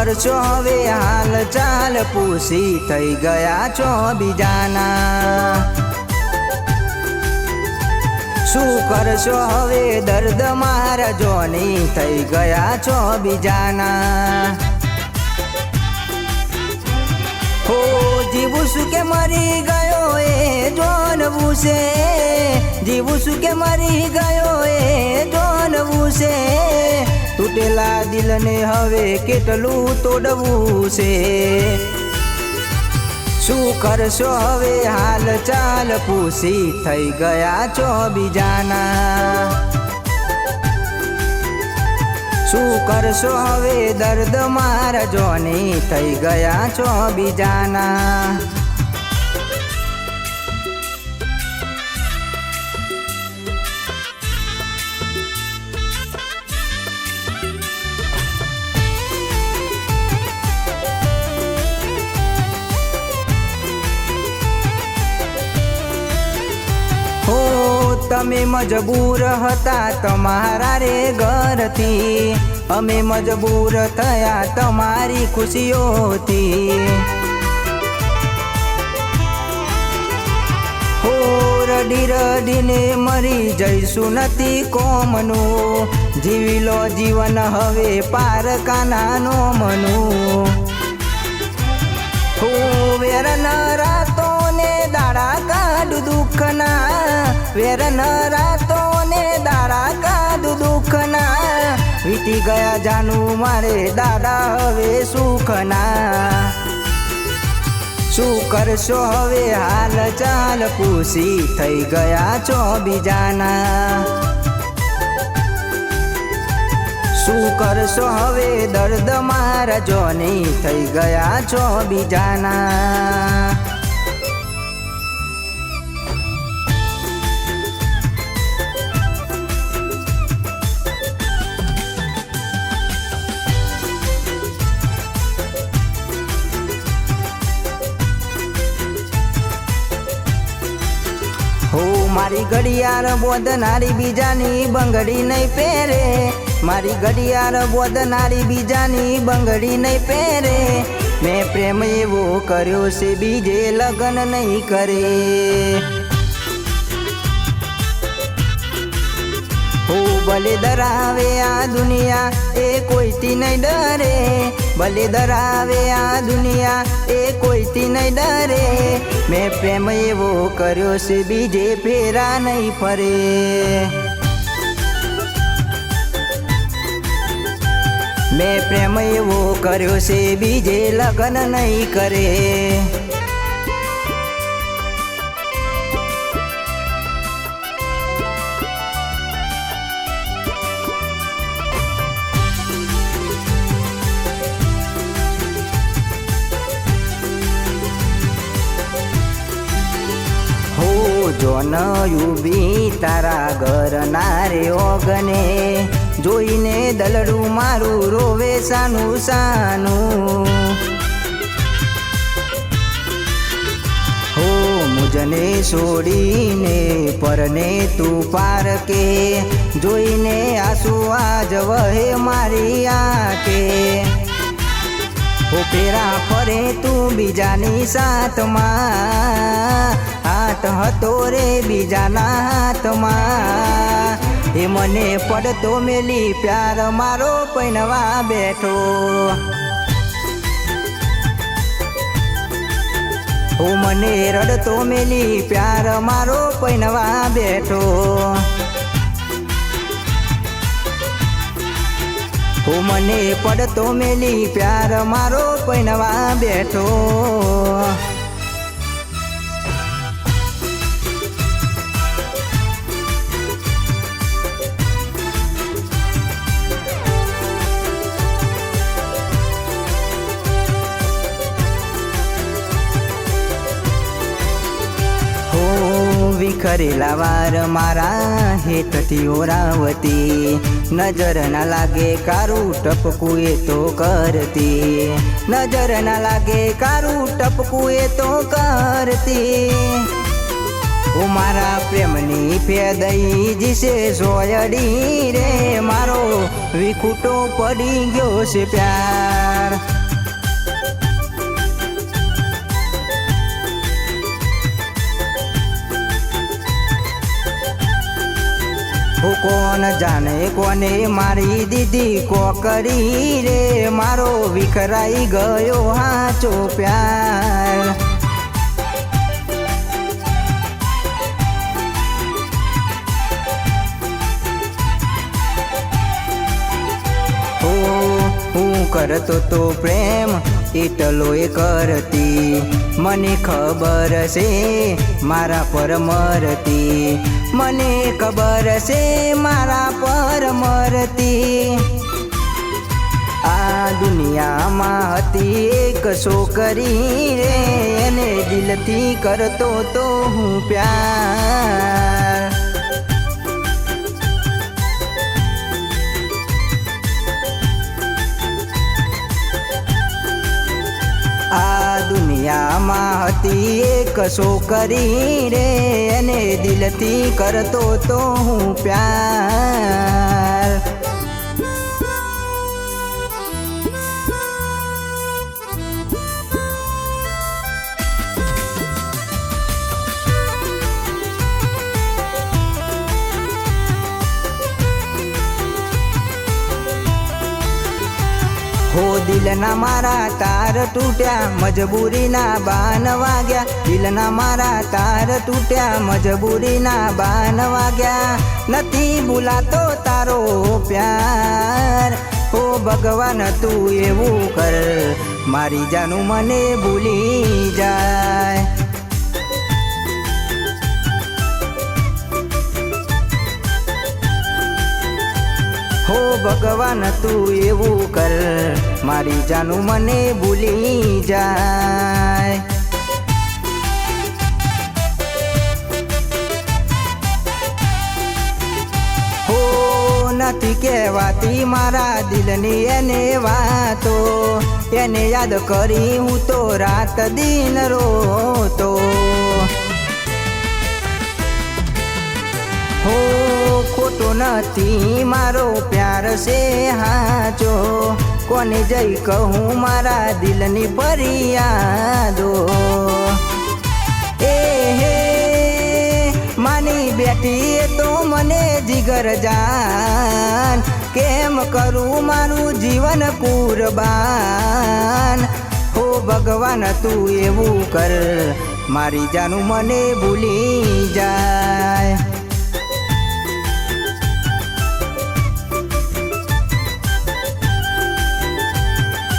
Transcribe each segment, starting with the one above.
करशो हवे हाल चाल पूछी थई गया छो बीजाना। शू करशो हवे दर्द मारा जोनी थई गया छो बीजाना। हो जीवू सुके मरी गयो ए जोनवू से, जीवू सुके मरी गयो ए जोनवू से। तूटेला दिल ने हवे केटलू तोड़वू से। शू करशो हवे हाल चाल पूछी थई गया छो बीजाना। शू करशो हवे दर्द मारा जोनी थई गया छो बीजाना। हो तमे मजबूर हता तमारा रे घरथी, अमे मजबूर थया तमारी खुशीओथी। हो रडी रडीने मरी जईशु नथी कोमनु, जीवी लो जीवन हवे पार कानानो मनु। हो वेर न रातो ने दाड़ा काढू दुखना, वेर न रातो ने दाड़ा काढू दुखना। वीती गया जानू मारे दादा हवे सुखना। शू करशो हवे हाल चाल पूछी थई गया छो बीजाना। शू करशो हवे दर्द मारा जोनी थई गया छो बीजाना। हो मारी घड़ियाळ बोधनारी बीजानी बंगड़ी नहीं पहरे, मारी घड़ियाळ बोधनारी बीजानी बंगड़ी नहीं पहरे। मैं प्रेम एवो कर्यो से बीजे लगन नहीं करे। हो भले डरावे आ दुनिया ए कोई थी नहीं डरे, भले डरावे आ दुनिया ए कोई थी नहीं डरे। मैं प्रेम एवो कर्यो से बीजे फेरा नहीं फरे। मैं प्रेम एवो कर्यो से बीजे लगन नहीं करे। જોન યુબી તારા ઘર ના રે ઓગને, જોઈને દલડું મારું રોવે સાનું સાનું। હો મુજને છોડીને પરને તું પાર કે, જોઈને આંસુ આજ વહે મારી આંખે। हो फेरा फरे तू बीजानी साथ मां, हाथ हतो रे बीजाना हाथ मां। ए मने पड़तो मेली प्यार मारो पैनवा बैठो, हो मने रड़तो मेली प्यार मारो पैनवा बैठो। हो मने पड़तो मेली प्यार मारो पैनवा बैठो। विखरेला वार मारा हेतथी ओरावती, नजर न लागे कारू टपकुए तो करती, नजर न लागे कारू टपकुए तो करती। ઓ મારા પ્રેમની ફેદઈ જીસે સોયડી રે મારો વિખૂટો પડી ગયો છે પ્યાર કોણ જાણે કોને મારી દીદી કોકરી રે મારો વિખરાઈ ગયો હાચો પ્યાર હું કરતો તો પ્રેમ એટલો એ કરતી મને ખબર છે મારા પર મરતી મને ખબર છે મારા પર મરતી આ દુનિયામાં હતી એક છોકરી રે એને દિલથી કરતો તો હું પ્યાર આ દુનિયામાં હતી એક છોકરી રે એને દિલથી કરતો તો હું પ્યાર હો દિલના મારા તાર તૂટ્યા મજબૂરીના બાન વાગ્યા દિલના મારા તાર તૂટ્યા મજબૂરીના બાન વાગ્યા નથી ભૂલાતો તારો પ્યાર હો ભગવાન તું એવું કર મારી જાનું મને ભૂલી જાય હો ભગવાન તું એવું કર મારી જાનું મને ભૂલી જાય હો નથી કહેવાતી મારા દિલની એને વાતો એને યાદ કરી હું તો રાત દિન રોતો હો ખોટો નથી મારો પ્યાર છે હાચો કોને જઈ કહું મારા દિલની ફરિયાદો એ હે માની બેટી તો મને જીગર જાન કેમ કરું મારું જીવન કુરબાન હો ભગવાન તું એવું કર મારી જાનું મને ભૂલી જાય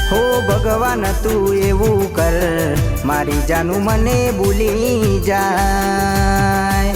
હો ભગવાન તું એવું કર મારી જાનું મને ભૂલી જાય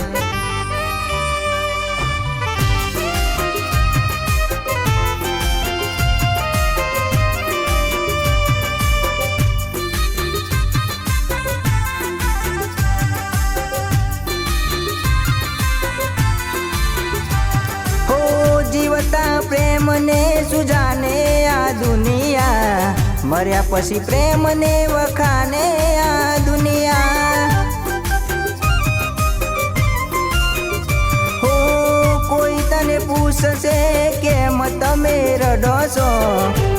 હો જીવતા પ્રેમને સુજાને આ દુનિયા મર્યા પછી પ્રેમને વખાને આ દુનિયા હો કોઈ તને પૂછશે કેમ તમે રડો છો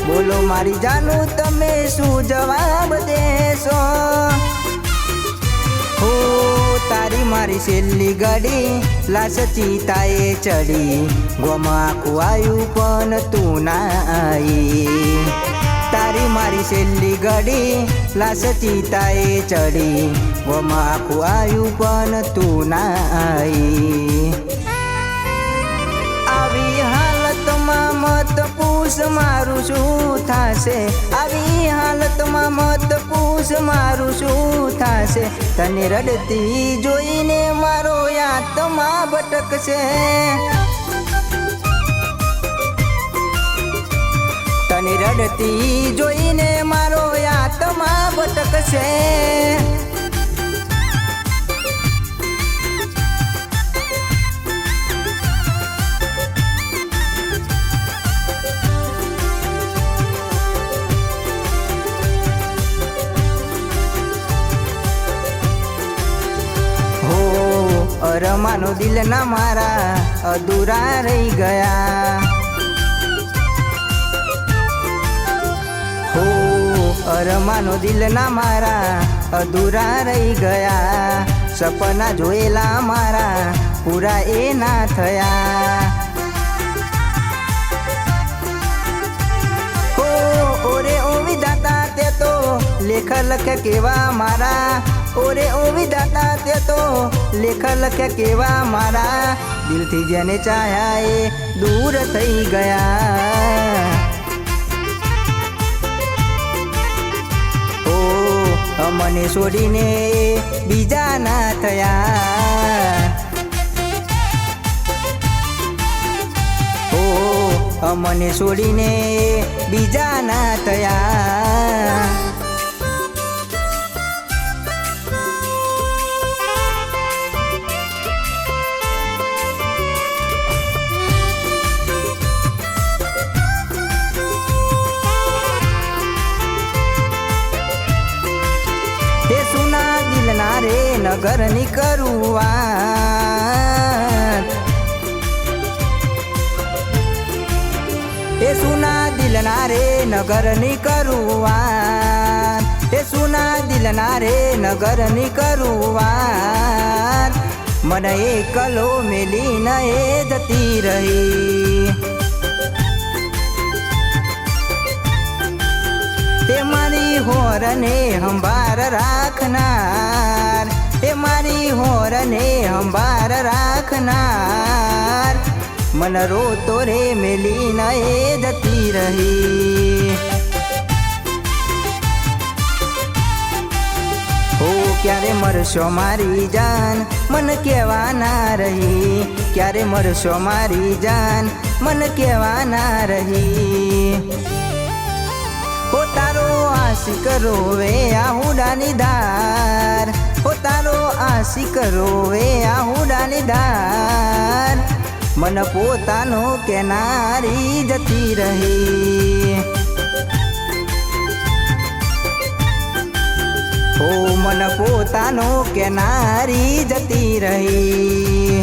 બોલો મારી જાનું તમે શું જવાબ દેશો હો તારી મારી છેલ્લી ઘડી લાશ ચિતાએ ચડી ગોમાં આખું આવ્યું પણ તું ના આવી તારી મારી છેલ્લી ઘડી લાશ ચિતાએ ચડી ગોમાં આખું આવ્યું પણ તું ના આવી આવી હાલતમાં મત પૂછ મારું શું થશે આવી હાલતમાં મત પૂછ મારું શું થશે તને રડતી જોઈને મારો આત્મા ભટકશે તને રડતી જોઈને મારો આત્મા ભટકશે અરમાનો દિલના મારા અધૂરા રહી ગયા. હો અરમાનો દિલના મારા અધૂરા રહી ગયા. સપના જોયેલા મારા પૂરા એ ના થયા. હો ઓરે ઓ વિધાતા તે તો લેખ લખે કેવા મારા. ઓરે ઓ વિધાતા તે તો લેખ લખે કેવા મારા. દિલથી જેને ચાહ્યા એ દૂર થઈ ગયા. મને છોડીને બીજા ના થયા. ઓ મને છોડીને બીજા ના થયા. રે નગર ની કરુઆત. એ સુના દિલના રે નગર ની કરુઆત. એ સુના દિલના રે નગર ની કરુઆત. મને એકલો મેલી ન એ જતી રહી. એ મારી હોરને હંભાર રાખનાર. એ મારી હોરને હંભાર રાખનાર. મન રોતો રે મેલી ન એ જતી રહી. હો ક્યારે મરશો મારી જાન મન કહેવા ના રહી. ક્યારે મરશો મારી જાન મન કહેવા ના રહી. હો તારો આશિક રોવે આહુડાની ધાર. હો તારો આશિક રોવે આહુડાની ધાર. મન પોતાનો કેનારી જતી રહી. હો મન પોતાનો કેનારી જતી રહી.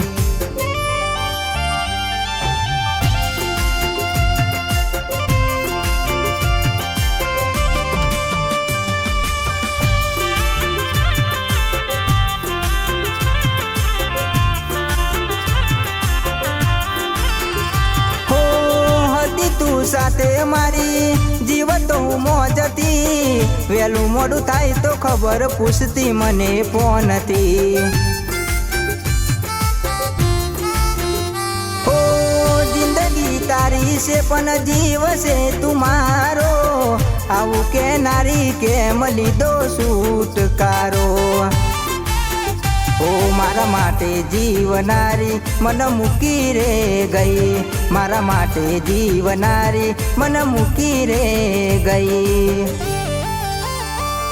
સાથે મારી જીવતો હું મોજતી. વહેલું મોડું થાય તો ખબર પૂછતી મને ફોનથી. હો જિંદગી તારી છે પણ જીવ છે તું મારો. આવું કે નારી કેમ લીધો છુટકારો. ઓ મારા માટે જીવનારી મન મૂકી રે ગઈ. મારા માટે જીવનારી મન મૂકી રે ગઈ.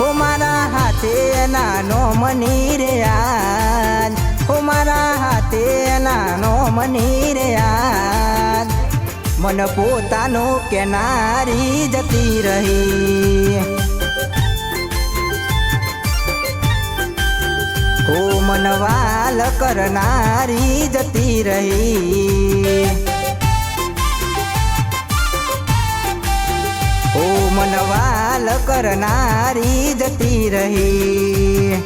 ઓ મારા હાથે નાનો મની રે યાદ. ઓ મારા હાથે નાનો મની રે યાદ. મન પોતાનો કેનારી જતી રહી. ઓ મનવાલ કરનારી જતી રહી. ઓ મનવાલ કરનારી જતી રહી.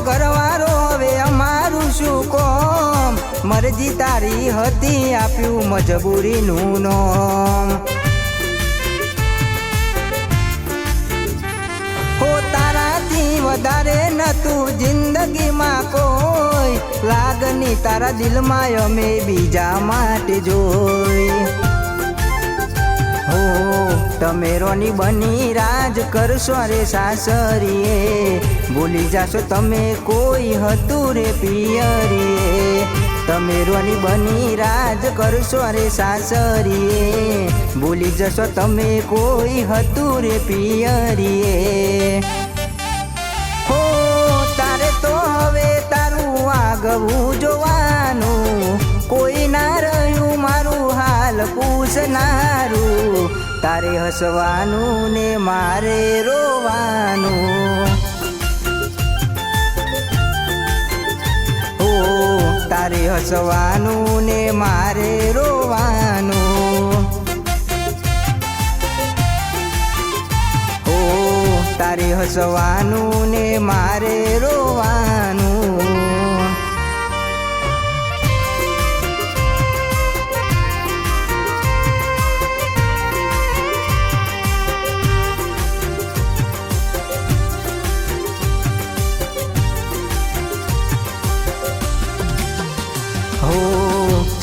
ઘરવાળો હવે અમારું શું કોમ. મરજી તારી હતી આપ્યું મજબૂરીનું નોમ. હો તારાથી વધારે નતું જિંદગીમાં કોઈ. લાગણી તારા દિલમાં અમે બીજા માટે જોઈ. હો તમે રોની બની રાજ કરશો રે સાસરીએ. ભૂલી જાશો તમે કોઈ હતું રે પિયરીએ. તમે રોની બની રાજ કરશો રે સાસરીએ. ભૂલી જશો તમે કોઈ હતું રે પિયરીએ. પૂછનારું, તારે હસવાનું ને મારે રોવાનું. તારે હસવાનું ને મારે રોવાનું. તારે હસવાનું ને મારે રોવાનું.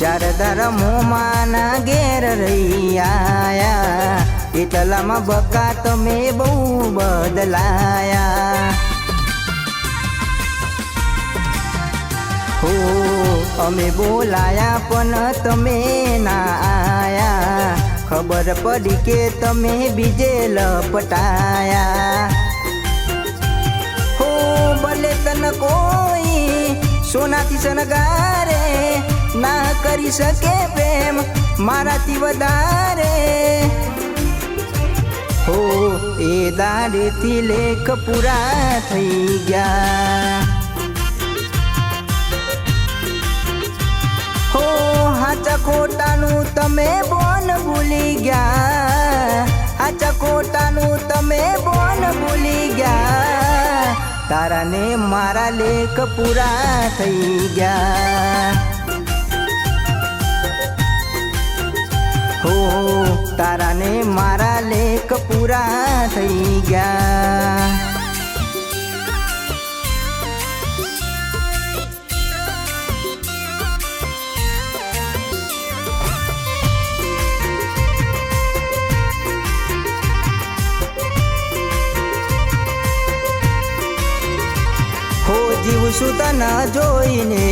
ચાર ધર્મોમાંના ઘેર રહી આયા, એટલામાં બકા તમે બહુ બદલાયા. હો અમે બોલાયા પણ તમે ના આયા, ખબર પડી કે તમે બીજે લપટાયા. હો ભલે તન કોઈ સોનાથી શણગારે, ના કરી શકે પ્રેમ મારાથી વધારે. હો એ દાડેથી લેખ પૂરા થઈ ગયા. હો હાચા ખોટાનું તમે બોન ભૂલી ગયા, હાચા ખોટાનું તમે બોન ભૂલી ગયા. તારા ને મારા લેખ પૂરા થઈ ગયા. હો તારા ને મારા લેખ પૂરા થઈ ગયા. જીવશું તને જોઈને,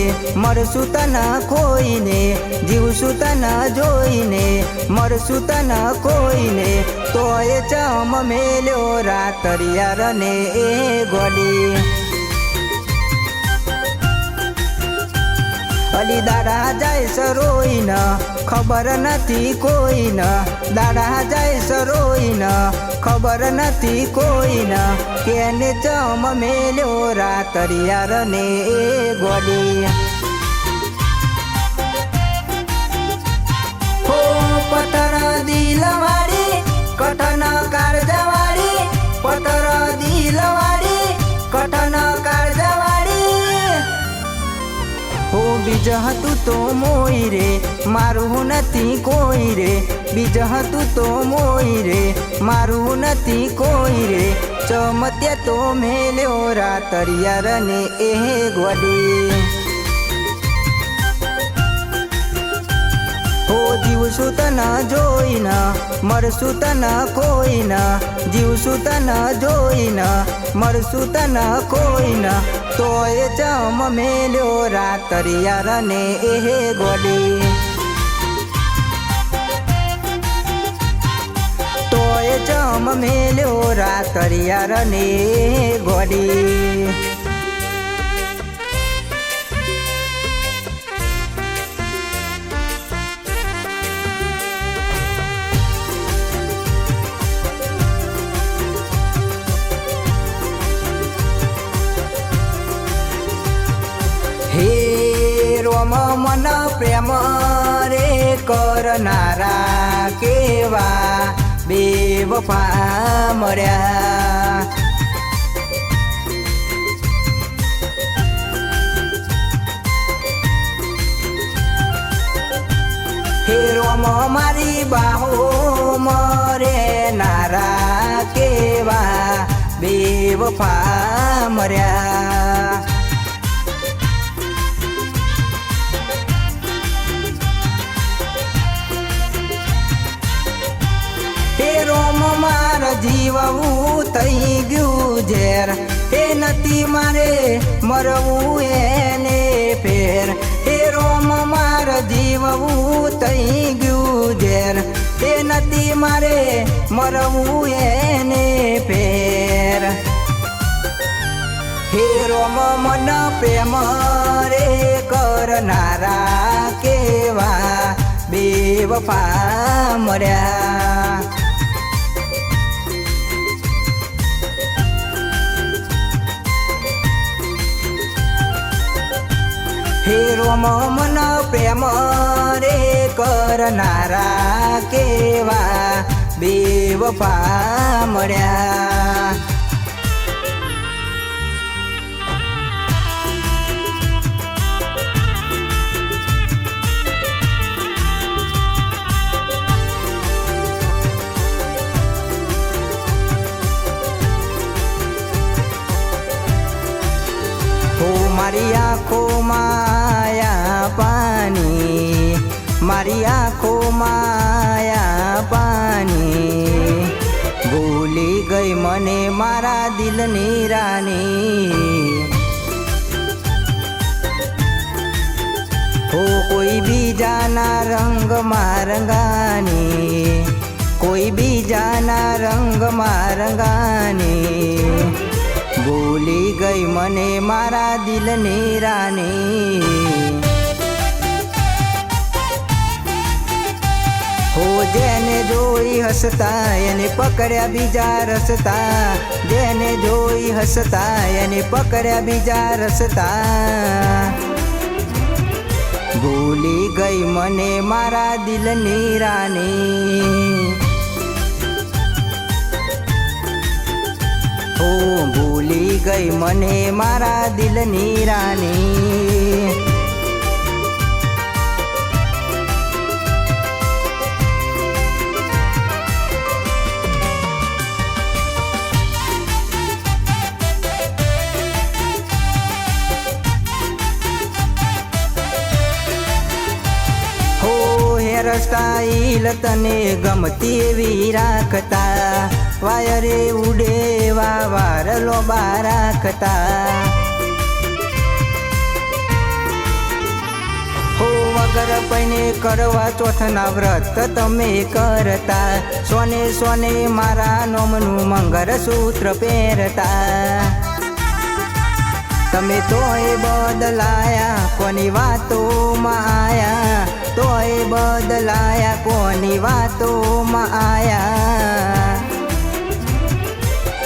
મરશું તને ખોઈને. જીવશું તને જોઈને, મરશું તને ખોઈને. તોય ચમ મેલ્યો રાતરિયાર ને એ ગોડી. અલી દાડા જાય સરોઈને, ખબર નથી કોઈને. દાડા જાય સરોઈને, ખબર નથી કોઈને. કેને ચમ મેલ્યો રાતરિયાર ને એ ગોડી. હો પથર દિલવાળી, કઠન કાળજાવાળી. પથર દિલવાળી, કઠન કાળજાવાળી. હો બીજ હતું તો મોઈ રે, મારું નથી કોઈ રે. બીજ હતું તો મોઈ રે, મારું નથી કોઈ રે. ચમત્યા તો મેલ્યો રાતરિયાર ને એ ગોડી. હો જીવશું તને જોઈને, મરશું તને ખોઈને. જીવશું તને જોઈને, મરશું તને ખોઈને. તોય ચમ મેલ્યો રાતરિયાર ને એ ગોડી. તોય ચમ મેલ્યો રાતરિયાર ને એ ગોડી. રોમ મન પ્રેમ રે કરનારા કેવા બેવફા મળ્યા. હે રોમ મારી બાહો મરે નારા કેવા બેવફા મળ્યા. રોમ મારા જીવવું થઈ ગયું ઝેર. એ નથી મારે મરવું એને ફેર. એ રોમ મારા જીવવું થઈ ગયું ઝેર. એ નથી મારે મરવું એને ફેર. હે રોમ મન પ્રેમ રે કરનારા કેવા બેવફા મળ્યા. હે રોમ મન પ્રેમ રે કરનારા કેવા બેવફા મળ્યા. મારી આંખોમાં આયા પાણી, મારી આંખોમાં આયા પાણી, ભૂલી ગઈ મને મારા દિલની રાની. હો કોઈ બીજાના રંગમાં રંગાની, કોઈ બીજાના રંગમાં રંગાની, ભૂલી ગઈ મને મારા દિલની રાની. હો જેને જોઈ હસતા એને પકડ્યા બીજા રસતા, જેને જોઈ હસતા એને પકડ્યા બીજા રસતા, ભૂલી ગઈ મને મારા દિલની રાની. ઓ ભૂલી ગઈ મને મારા દિલની રાની. હો હેરસ્ટાઈલ તને ગમતી એવી રાખતા, વાયરે ઉડે વારલો બાર રાખતા. હો વગર પૈને કરવા ચોથના વ્રત તમે કરતા, સોને સોને મારા નોમનું મંગળસૂત્ર પહેરતા. તમે તોય બદલાયા કોની વાતોમાં આયા, તોય બદલાયા કોની વાતોમાં આયા,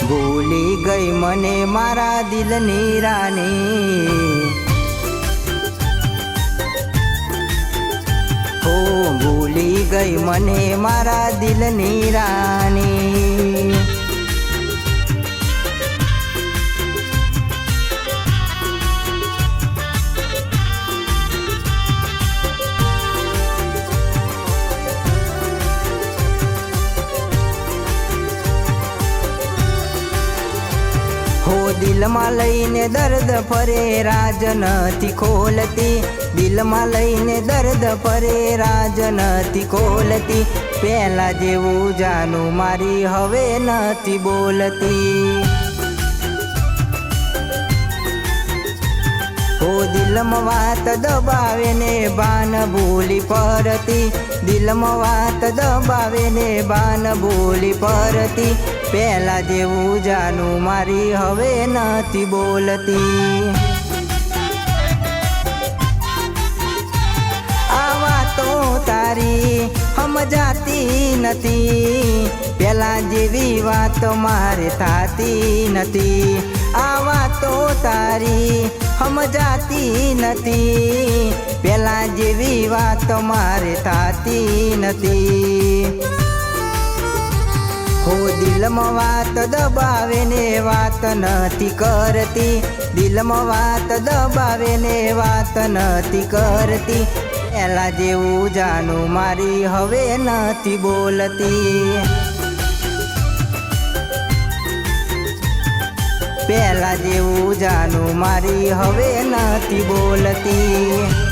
ભૂલી ગઈ મને મારા દિલની રાની. હો ભૂલી ગઈ મને મારા દિલની રાની. હો દિલમાં લઈને દર્દ ફરે રાજ નથી ખોલતી, દિલમાં લઈને દર્દ ફરે રાજ નથી ખોલતી, પહેલા જેવું જાનું મારી હવે નથી બોલતી. હો દિલમાં વાત દબાવે ને બાન ભૂલી પરતી, દિલમાં વાત દબાવે ને બાન ભૂલી પરતી, પહેલા જેવું જાનું મારી હવે નથી બોલતી. આ વાતો તારી સમજાતી નથી, પહેલા જેવી વાતો મારે થાતી નથી. આ વાતો તારી સમજાતી નથી, પહેલા જેવી વાતો મારે થાતી નથી. હો દિલમાં વાત દબાવે ને વાત નથી કરતી, દિલમાં વાત દબાવે ને વાત નથી કરતી, પહેલા જેવું જાનું મારી હવે નથી બોલતી. પહેલા જેવું જાનું મારી હવે નથી બોલતી.